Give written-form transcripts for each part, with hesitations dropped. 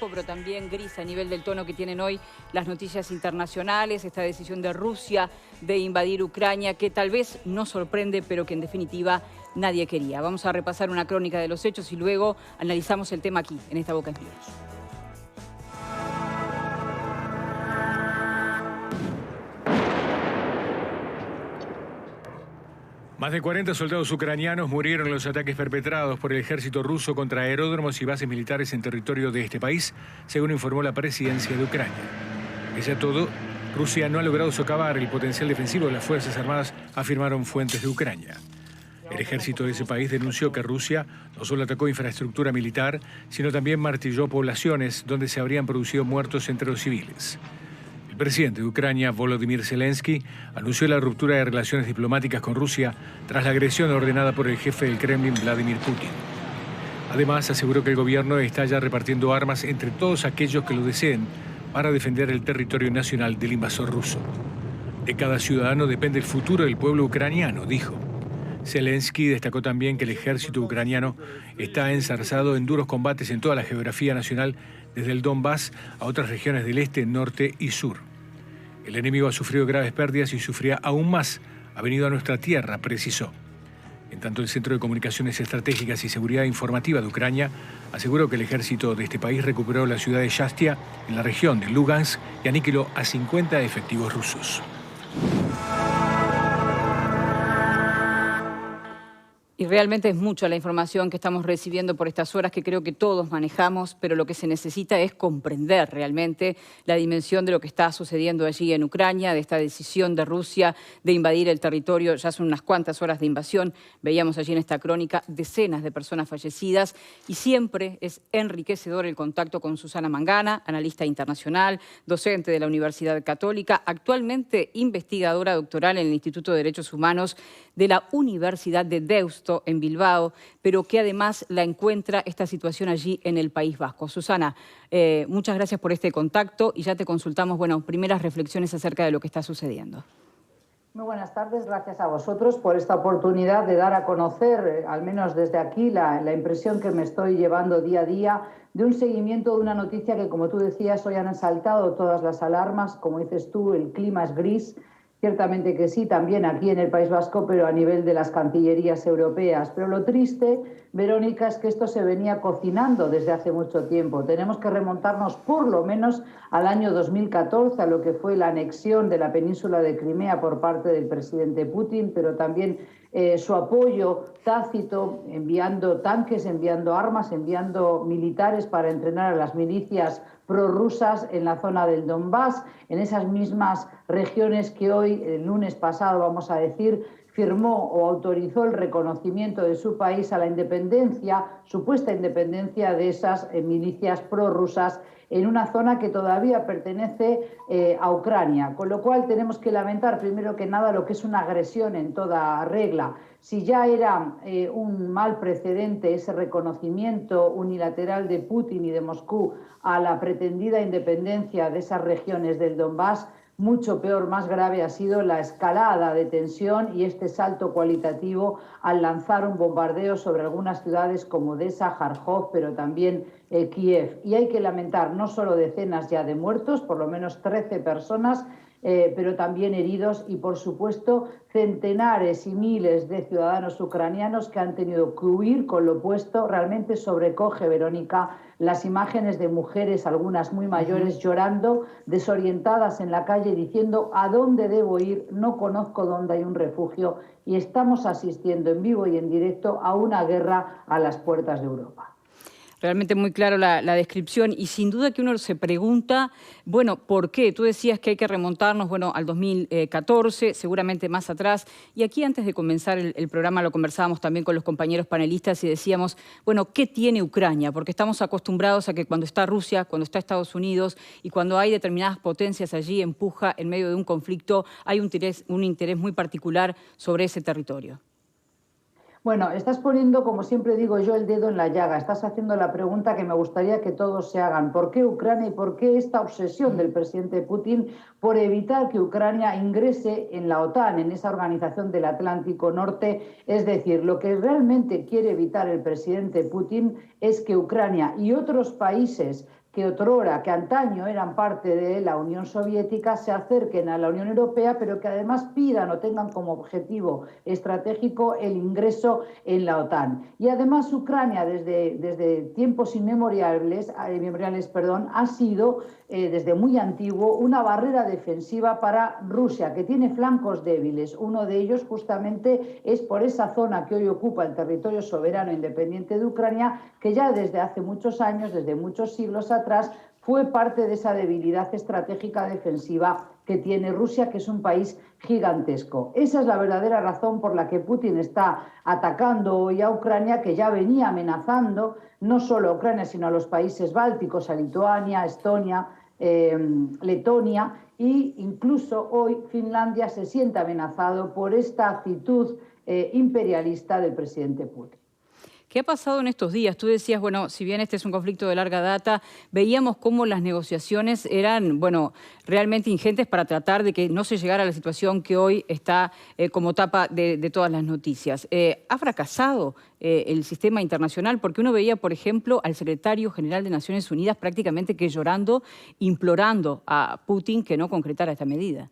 rojo, pero también gris a nivel del tono que tienen hoy las noticias internacionales, esta decisión de Rusia de invadir Ucrania, que tal vez no sorprende, pero que en definitiva nadie quería. Vamos a repasar una crónica de los hechos y luego analizamos el tema aquí, en esta Boca en News. Más de 40 soldados ucranianos murieron en los ataques perpetrados por el ejército ruso contra aeródromos y bases militares en territorio de este país, según informó la presidencia de Ucrania. Pese a todo, Rusia no ha logrado socavar el potencial defensivo de las Fuerzas Armadas, afirmaron fuentes de Ucrania. El ejército de ese país denunció que Rusia no solo atacó infraestructura militar, sino también martilló poblaciones donde se habrían producido muertos entre los civiles. El presidente de Ucrania, Volodymyr Zelensky, anunció la ruptura de relaciones diplomáticas con Rusia tras la agresión ordenada por el jefe del Kremlin, Vladimir Putin. Además, aseguró que el gobierno está ya repartiendo armas entre todos aquellos que lo deseen para defender el territorio nacional del invasor ruso. De cada ciudadano depende el futuro del pueblo ucraniano, dijo. Zelensky destacó también que el ejército ucraniano está enzarzado en duros combates en toda la geografía nacional, desde el Donbass a otras regiones del este, norte y sur. El enemigo ha sufrido graves pérdidas y sufrirá aún más. Ha venido a nuestra tierra, precisó. En tanto, el Centro de Comunicaciones Estratégicas y Seguridad Informativa de Ucrania aseguró que el ejército de este país recuperó la ciudad de Shastia, en la región de Lugansk, y aniquiló a 50 efectivos rusos. Y realmente es mucha la información que estamos recibiendo por estas horas que creo que todos manejamos, pero lo que se necesita es comprender realmente la dimensión de lo que está sucediendo allí en Ucrania, de esta decisión de Rusia de invadir el territorio. Ya son unas cuantas horas de invasión. Veíamos allí en esta crónica decenas de personas fallecidas y siempre es enriquecedor el contacto con Susana Mangana, analista internacional, docente de la Universidad Católica, actualmente investigadora doctoral en el Instituto de Derechos Humanos de la Universidad de Deusto, en Bilbao, pero que además la encuentra esta situación allí en el País Vasco. Susana, muchas gracias por este contacto y ya te consultamos, primeras reflexiones acerca de lo que está sucediendo. Muy buenas tardes, gracias a vosotros por esta oportunidad de dar a conocer, al menos desde aquí, la impresión que me estoy llevando día a día de un seguimiento de una noticia que, como tú decías, hoy han saltado todas las alarmas. Como dices tú, el clima es gris. Ciertamente que sí, también aquí en el País Vasco, pero a nivel de las cancillerías europeas. Pero lo triste, Verónica, es que esto se venía cocinando desde hace mucho tiempo. Tenemos que remontarnos por lo menos al año 2014, a lo que fue la anexión de la península de Crimea por parte del presidente Putin, pero también su apoyo tácito, enviando tanques, enviando armas, enviando militares para entrenar a las milicias prorrusas en la zona del Donbass, en esas mismas regiones que hoy, el lunes pasado, vamos a decir, firmó o autorizó el reconocimiento de su país a la independencia, supuesta independencia de esas milicias prorrusas en una zona que todavía pertenece a Ucrania. Con lo cual tenemos que lamentar, primero que nada, lo que es una agresión en toda regla. Si ya era un mal precedente ese reconocimiento unilateral de Putin y de Moscú a la pretendida independencia de esas regiones del Donbass, mucho peor, más grave ha sido la escalada de tensión y este salto cualitativo al lanzar un bombardeo sobre algunas ciudades como Odesa, Kharkov, pero también Kiev. Y hay que lamentar no solo decenas ya de muertos, por lo menos 13 personas, pero también heridos y, por supuesto, centenares y miles de ciudadanos ucranianos que han tenido que huir con lo opuesto. Realmente sobrecoge, Verónica, las imágenes de mujeres, algunas muy mayores, llorando, desorientadas en la calle, diciendo ¿a dónde debo ir? No conozco dónde hay un refugio, y estamos asistiendo en vivo y en directo a una guerra a las puertas de Europa. Realmente muy claro la descripción y sin duda que uno se pregunta, ¿por qué? Tú decías que hay que remontarnos, al 2014, seguramente más atrás. Y aquí antes de comenzar el programa lo conversábamos también con los compañeros panelistas y decíamos, ¿qué tiene Ucrania? Porque estamos acostumbrados a que cuando está Rusia, cuando está Estados Unidos y cuando hay determinadas potencias allí empuja en medio de un conflicto, hay un interés muy particular sobre ese territorio. Bueno, estás poniendo, como siempre digo yo, el dedo en la llaga. Estás haciendo la pregunta que me gustaría que todos se hagan. ¿Por qué Ucrania y por qué esta obsesión del presidente Putin por evitar que Ucrania ingrese en la OTAN, en esa organización del Atlántico Norte? Es decir, lo que realmente quiere evitar el presidente Putin es que Ucrania y otros países que otrora, que antaño eran parte de la Unión Soviética, se acerquen a la Unión Europea, pero que además pidan o tengan como objetivo estratégico el ingreso en la OTAN. Y además Ucrania desde tiempos inmemoriales, ha sido desde muy antiguo una barrera defensiva para Rusia, que tiene flancos débiles. Uno de ellos justamente es por esa zona que hoy ocupa el territorio soberano e independiente de Ucrania, que ya desde hace muchos años, desde muchos siglos atrás, fue parte de esa debilidad estratégica defensiva que tiene Rusia, que es un país gigantesco. Esa es la verdadera razón por la que Putin está atacando hoy a Ucrania, que ya venía amenazando no solo a Ucrania, sino a los países bálticos, a Lituania, Estonia, Letonia, e incluso hoy Finlandia se siente amenazado por esta actitud imperialista del presidente Putin. ¿Qué ha pasado en estos días? Tú decías, bueno, si bien este es un conflicto de larga data, veíamos cómo las negociaciones eran, bueno, realmente ingentes para tratar de que no se llegara a la situación que hoy está como tapa de todas las noticias. ¿Ha fracasado el sistema internacional? Porque uno veía, por ejemplo, al secretario general de Naciones Unidas prácticamente que llorando, implorando a Putin que no concretara esta medida.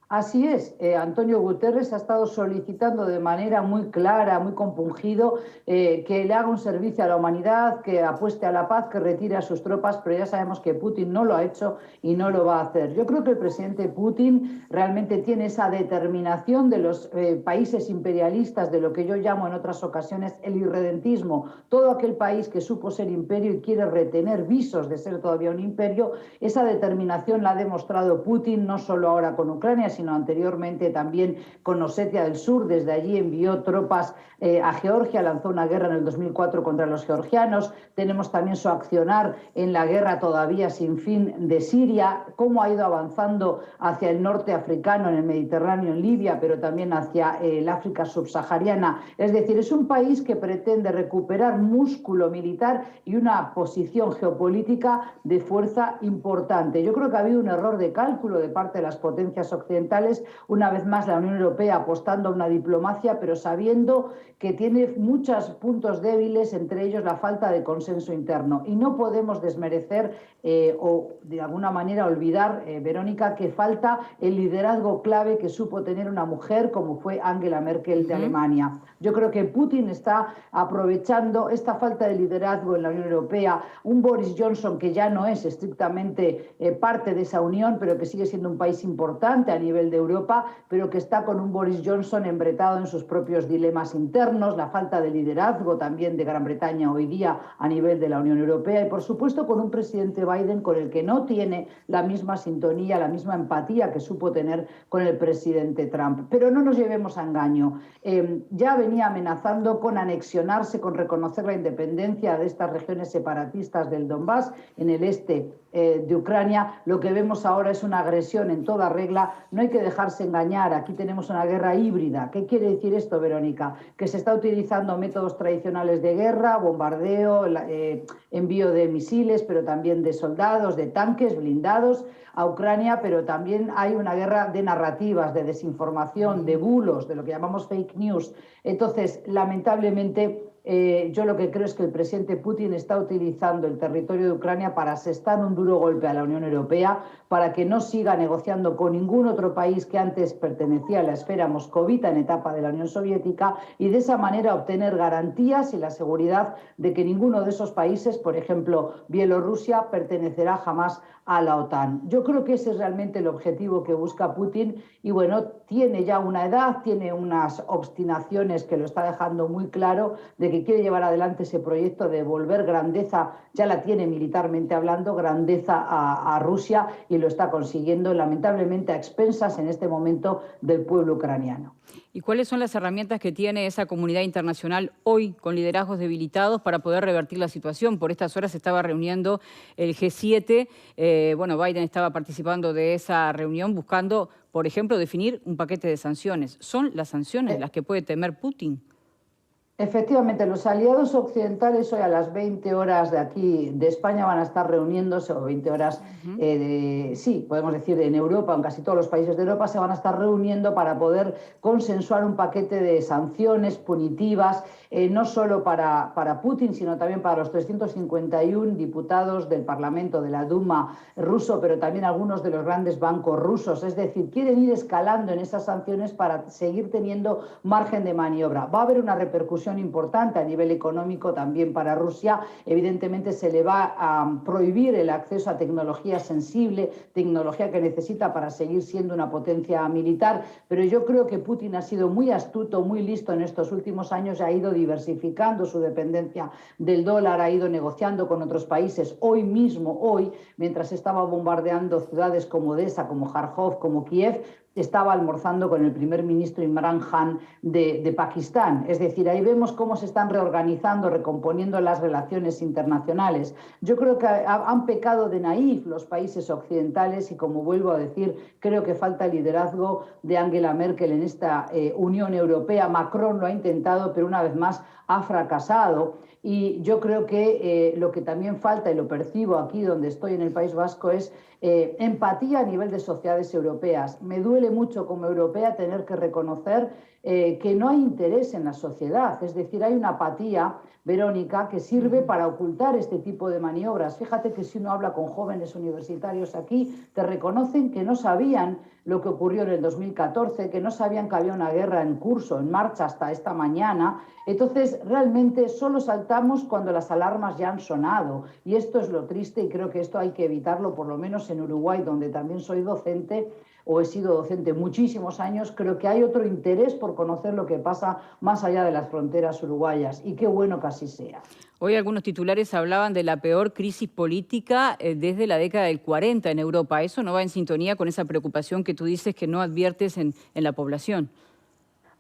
Así es, Antonio Guterres ha estado solicitando de manera muy clara, muy compungido, que le haga un servicio a la humanidad, que apueste a la paz, que retire a sus tropas, pero ya sabemos que Putin no lo ha hecho y no lo va a hacer. Yo creo que el presidente Putin realmente tiene esa determinación de los países imperialistas, de lo que yo llamo en otras ocasiones el irredentismo, todo aquel país que supo ser imperio y quiere retener visos de ser todavía un imperio. Esa determinación la ha demostrado Putin no solo ahora con Ucrania, sino anteriormente también con Osetia del Sur. Desde allí envió tropas a Georgia, lanzó una guerra en el 2004 contra los georgianos. Tenemos también su accionar en la guerra todavía sin fin de Siria, cómo ha ido avanzando hacia el norte africano, en el Mediterráneo, en Libia, pero también hacia el África subsahariana. Es decir, es un país que pretende recuperar músculo militar y una posición geopolítica de fuerza importante. Yo creo que ha habido un error de cálculo de parte de las potencias occidentales. Una vez más la Unión Europea apostando a una diplomacia, pero sabiendo que tiene muchos puntos débiles, entre ellos la falta de consenso interno. Y no podemos desmerecer o de alguna manera olvidar, Verónica, que falta el liderazgo clave que supo tener una mujer como fue Angela Merkel de Alemania. Yo creo que Putin está aprovechando esta falta de liderazgo en la Unión Europea, un Boris Johnson que ya no es estrictamente parte de esa unión, pero que sigue siendo un país importante a nivel de Europa, pero que está con un Boris Johnson embretado en sus propios dilemas internos, la falta de liderazgo también de Gran Bretaña hoy día a nivel de la Unión Europea y, por supuesto, con un presidente Biden con el que no tiene la misma sintonía, la misma empatía que supo tener con el presidente Trump. Pero no nos llevemos a engaño. Ya venía amenazando con anexionarse, con reconocer la independencia de estas regiones separatistas del Donbass en el este de Ucrania. Lo que vemos ahora es una agresión en toda regla. No hay que dejarse engañar. Aquí tenemos una guerra híbrida. ¿Qué quiere decir esto, Verónica? Que se está utilizando métodos tradicionales de guerra, bombardeo, envío de misiles, pero también de soldados, de tanques blindados a Ucrania, pero también hay una guerra de narrativas, de desinformación, de bulos, de lo que llamamos fake news. Entonces, lamentablemente, yo lo que creo es que el presidente Putin está utilizando el territorio de Ucrania para asestar un duro golpe a la Unión Europea, para que no siga negociando con ningún otro país que antes pertenecía a la esfera moscovita en etapa de la Unión Soviética y de esa manera obtener garantías y la seguridad de que ninguno de esos países, por ejemplo Bielorrusia, pertenecerá jamás a la OTAN. Yo creo que ese es realmente el objetivo que busca Putin y bueno, tiene ya una edad, tiene unas obstinaciones que lo está dejando muy claro de que quiere llevar adelante ese proyecto de devolver grandeza, ya la tiene militarmente hablando, grandeza a Rusia y lo está consiguiendo lamentablemente a expensas en este momento del pueblo ucraniano. ¿Y cuáles son las herramientas que tiene esa comunidad internacional hoy con liderazgos debilitados para poder revertir la situación? Por estas horas se estaba reuniendo el G7, bueno, Biden estaba participando de esa reunión buscando, por ejemplo, definir un paquete de sanciones. ¿Son las sanciones las que puede temer Putin? Efectivamente, los aliados occidentales hoy a las 20 horas de aquí, de España, van a estar reuniéndose, o 20 horas, sí, podemos decir en Europa, en casi todos los países de Europa, se van a estar reuniendo para poder consensuar un paquete de sanciones punitivas, no solo para Putin, sino también para los 351 diputados del Parlamento, de la Duma ruso, pero también algunos de los grandes bancos rusos. Es decir, quieren ir escalando en esas sanciones para seguir teniendo margen de maniobra. Va a haber una repercusión importante a nivel económico también para Rusia. Evidentemente se le va a prohibir el acceso a tecnología sensible, tecnología que necesita para seguir siendo una potencia militar, pero yo creo que Putin ha sido muy astuto, muy listo en estos últimos años, ha ido diversificando su dependencia del dólar, ha ido negociando con otros países. Hoy mismo, mientras estaba bombardeando ciudades como Odessa, como Kharkov, como Kiev, estaba almorzando con el primer ministro Imran Khan de Pakistán. Es decir, ahí vemos cómo se están reorganizando, recomponiendo las relaciones internacionales. Yo creo que han pecado de naif los países occidentales y, como vuelvo a decir, creo que falta el liderazgo de Angela Merkel en esta Unión Europea. Macron lo ha intentado, pero una vez más ha fracasado. Y yo creo que lo que también falta, y lo percibo aquí donde estoy en el País Vasco, es empatía a nivel de sociedades europeas. Me duele mucho como europea tener que reconocer que no hay interés en la sociedad. Es decir, hay una apatía, Verónica, que sirve para ocultar este tipo de maniobras. Fíjate que si uno habla con jóvenes universitarios aquí, te reconocen que no sabían lo que ocurrió en el 2014, que no sabían que había una guerra en curso, en marcha hasta esta mañana. Entonces, realmente solo saltamos cuando las alarmas ya han sonado. Y esto es lo triste, y creo que esto hay que evitarlo, por lo menos en Uruguay, donde también soy docente, o he sido docente muchísimos años. Creo que hay otro interés por conocer lo que pasa más allá de las fronteras uruguayas, y qué bueno que así sea. Hoy algunos titulares hablaban de la peor crisis política desde la década del 40 en Europa. ¿Eso no va en sintonía con esa preocupación que tú dices que no adviertes en la población?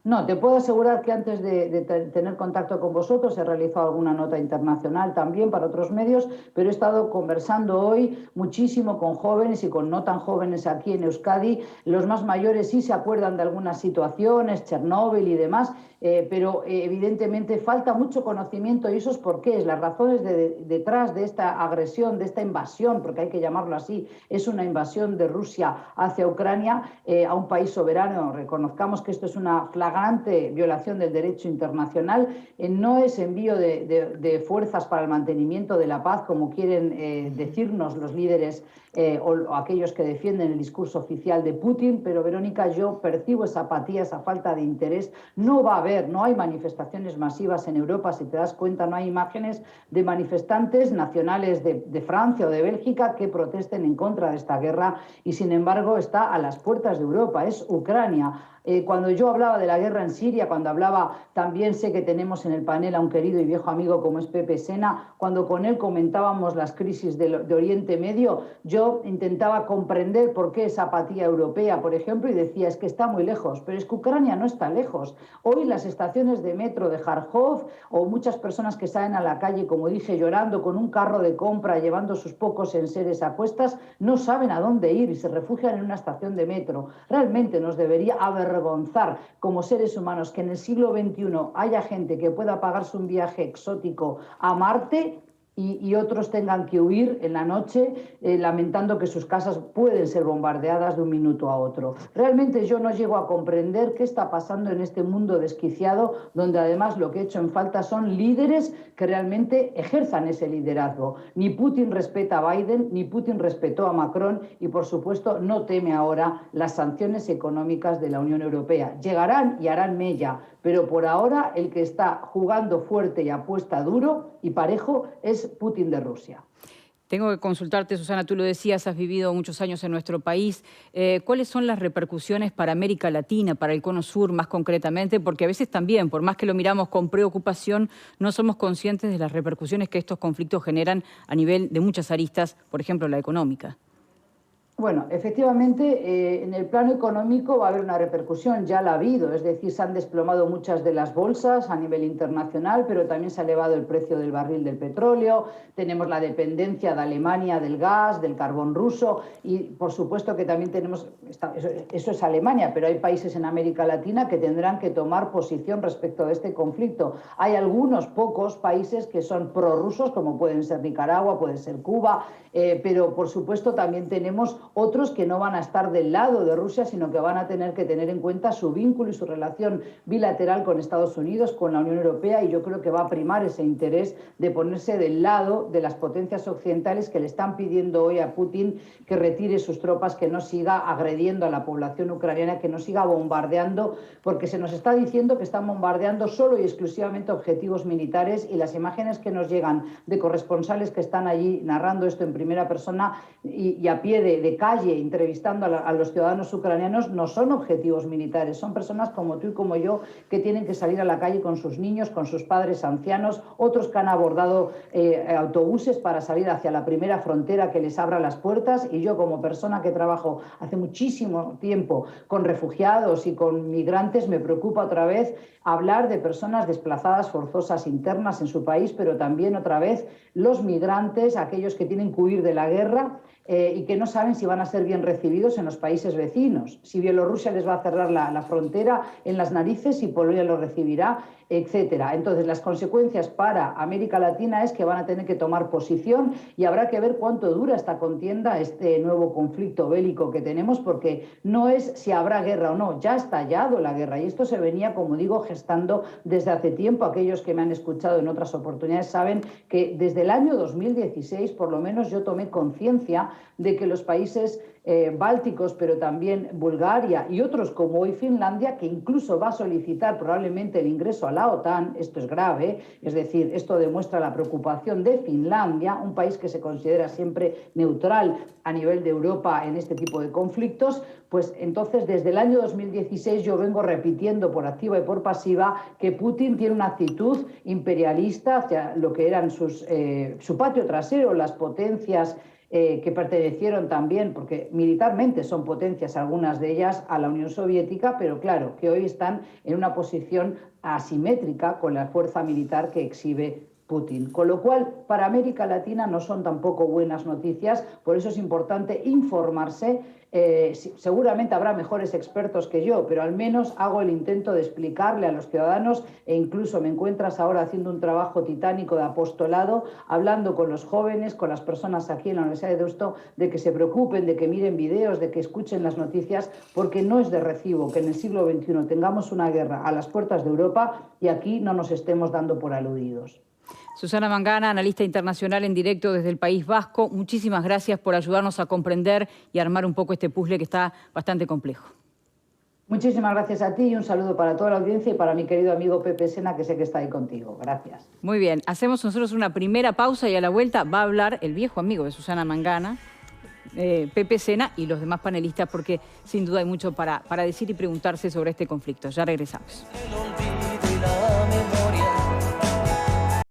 No, te puedo asegurar que antes de tener contacto con vosotros he realizado alguna nota internacional también para otros medios, pero he estado conversando hoy muchísimo con jóvenes y con no tan jóvenes aquí en Euskadi. Los más mayores sí se acuerdan de algunas situaciones, Chernóbil y demás, pero evidentemente falta mucho conocimiento, y eso es por qué, es las razones detrás de esta agresión, de esta invasión, porque hay que llamarlo así, es una invasión de Rusia hacia Ucrania, a un país soberano. Reconozcamos que esto es una flagrante violación del derecho internacional. No es envío de fuerzas para el mantenimiento de la paz, como quieren decirnos los líderes o aquellos que defienden el discurso oficial de Putin, pero Verónica, yo percibo esa apatía, esa falta de interés. No va a haber, no hay manifestaciones masivas en Europa, si te das cuenta, no hay imágenes de manifestantes nacionales de Francia o de Bélgica que protesten en contra de esta guerra, y sin embargo está a las puertas de Europa, es Ucrania. Cuando yo hablaba de la guerra en Siria, cuando hablaba, también sé que tenemos en el panel a un querido y viejo amigo como es Pepe Sena, cuando con él comentábamos las crisis de Oriente Medio, yo intentaba comprender por qué esa apatía europea, por ejemplo, y decía, es que está muy lejos, pero es que Ucrania no está lejos. Hoy las estaciones de metro de Kharkov, o muchas personas que salen a la calle, como dije, llorando con un carro de compra, llevando sus pocos enseres a cuestas, no saben a dónde ir y se refugian en una estación de metro. Realmente nos debería avergonzar como seres humanos que en el siglo XXI haya gente que pueda pagarse un viaje exótico a Marte y otros tengan que huir en la noche lamentando que sus casas pueden ser bombardeadas de un minuto a otro. Realmente yo no llego a comprender qué está pasando en este mundo desquiciado, donde además lo que he hecho en falta son líderes que realmente ejerzan ese liderazgo. Ni Putin respeta a Biden, ni Putin respetó a Macron, y por supuesto no teme ahora las sanciones económicas de la Unión Europea. Llegarán y harán mella, pero por ahora el que está jugando fuerte y apuesta duro y parejo es Putin de Rusia. Tengo que consultarte, Susana, tú lo decías, has vivido muchos años en nuestro país. ¿Cuáles son las repercusiones para América Latina, para el Cono Sur más concretamente? Porque a veces también, por más que lo miramos con preocupación, no somos conscientes de las repercusiones que estos conflictos generan a nivel de muchas aristas, por ejemplo, la económica. Bueno, efectivamente, en el plano económico va a haber una repercusión, ya la ha habido, es decir, se han desplomado muchas de las bolsas a nivel internacional, pero también se ha elevado el precio del barril del petróleo, tenemos la dependencia de Alemania del gas, del carbón ruso y por supuesto que también tenemos, eso es Alemania, pero hay países en América Latina que tendrán que tomar posición respecto a este conflicto. Hay algunos pocos países que son prorrusos, como pueden ser Nicaragua, puede ser Cuba, pero por supuesto también tenemos otros que no van a estar del lado de Rusia, sino que van a tener que tener en cuenta su vínculo y su relación bilateral con Estados Unidos, con la Unión Europea, y yo creo que va a primar ese interés de ponerse del lado de las potencias occidentales que le están pidiendo hoy a Putin que retire sus tropas, que no siga agrediendo a la población ucraniana, que no siga bombardeando, porque se nos está diciendo que están bombardeando solo y exclusivamente objetivos militares, y las imágenes que nos llegan de corresponsales que están allí narrando esto en primera persona y a pie de calle entrevistando a los ciudadanos ucranianos no son objetivos militares, son personas como tú y como yo que tienen que salir a la calle con sus niños, con sus padres ancianos, otros que han abordado autobuses para salir hacia la primera frontera que les abra las puertas, y yo como persona que trabajo hace muchísimo tiempo con refugiados y con migrantes me preocupa otra vez hablar de personas desplazadas forzosas internas en su país, pero también otra vez los migrantes, aquellos que tienen que huir de la guerra y que no saben si van a ser bien recibidos en los países vecinos, si Bielorrusia les va a cerrar la frontera en las narices, si Polonia los recibirá, etcétera. Entonces, las consecuencias para América Latina es que van a tener que tomar posición y habrá que ver cuánto dura esta contienda, este nuevo conflicto bélico que tenemos, porque no es si habrá guerra o no, ya ha estallado la guerra y esto se venía, como digo, gestando desde hace tiempo. Aquellos que me han escuchado en otras oportunidades saben que desde el año 2016, por lo menos, yo tomé conciencia de que los países bálticos, pero también Bulgaria y otros como hoy Finlandia, que incluso va a solicitar probablemente el ingreso a la OTAN, esto es grave, es decir, esto demuestra la preocupación de Finlandia, un país que se considera siempre neutral a nivel de Europa en este tipo de conflictos. Pues entonces desde el año 2016 yo vengo repitiendo por activa y por pasiva que Putin tiene una actitud imperialista hacia lo que eran su patio trasero, las potencias que pertenecieron también, porque militarmente son potencias algunas de ellas, a la Unión Soviética, pero claro, que hoy están en una posición asimétrica con la fuerza militar que exhibe Putin. Con lo cual, para América Latina no son tampoco buenas noticias, por eso es importante informarse. Seguramente habrá mejores expertos que yo, pero al menos hago el intento de explicarle a los ciudadanos, e incluso me encuentras ahora haciendo un trabajo titánico de apostolado, hablando con los jóvenes, con las personas aquí en la Universidad de Deusto, de que se preocupen, de que miren videos, de que escuchen las noticias, porque no es de recibo que en el siglo XXI tengamos una guerra a las puertas de Europa y aquí no nos estemos dando por aludidos. Susana Mangana, analista internacional en directo desde el País Vasco, muchísimas gracias por ayudarnos a comprender y armar un poco este puzzle que está bastante complejo. Muchísimas gracias a ti y un saludo para toda la audiencia y para mi querido amigo Pepe Sena, que sé que está ahí contigo. Gracias. Muy bien, hacemos nosotros una primera pausa y a la vuelta va a hablar el viejo amigo de Susana Mangana, Pepe Sena, y los demás panelistas, porque sin duda hay mucho para decir y preguntarse sobre este conflicto. Ya regresamos.